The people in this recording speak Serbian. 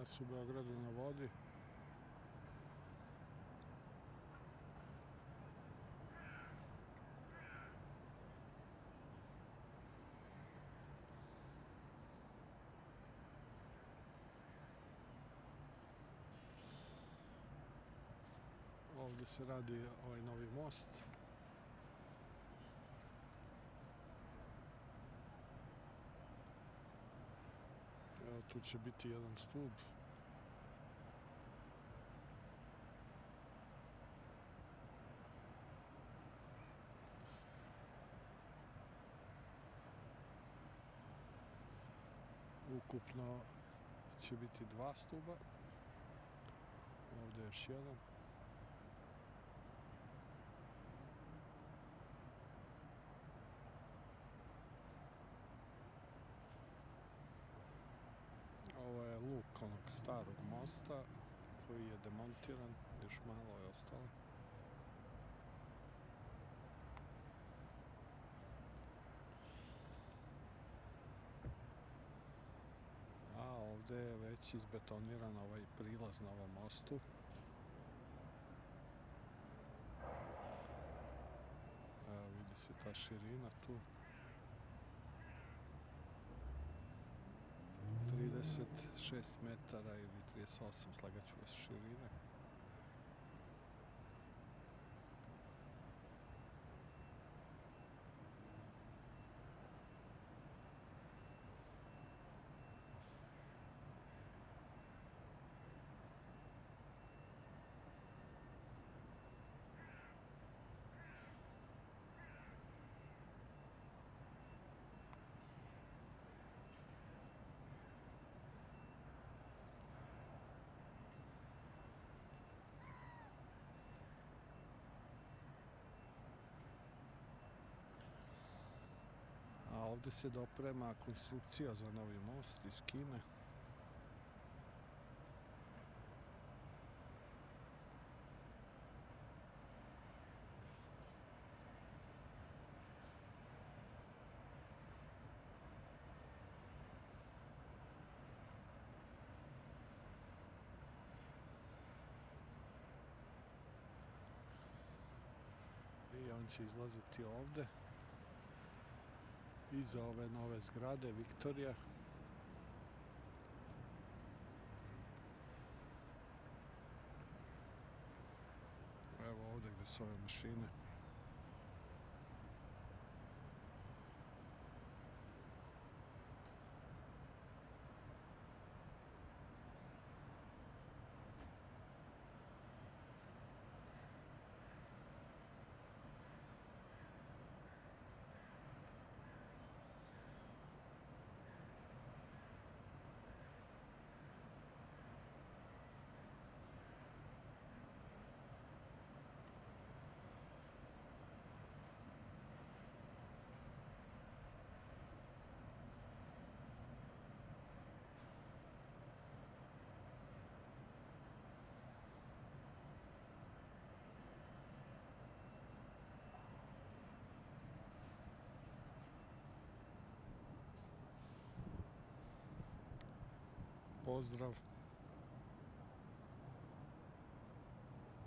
Danas u Beogradu na vodi. Ovdje se radi ovaj novi most. Evo, tu će biti jedan stub. Ukupno će biti 2 stuba. Ovdje je još jedan. Ovo je luk onog starog mosta koji je demontiran, još malo je ostalo. A ovdje je već izbetoniran ovaj prilaz na ovom mostu. Evo, vidi se ta širina tu. 36 metara ili 38, slagaću vas širine. A ovdje se doprema konstrukcija za novi most iz Kine. I on će izlaziti ovdje iza ove nove zgrade Viktorija. Evo ovdje gdje su ove mašine. Pozdrav!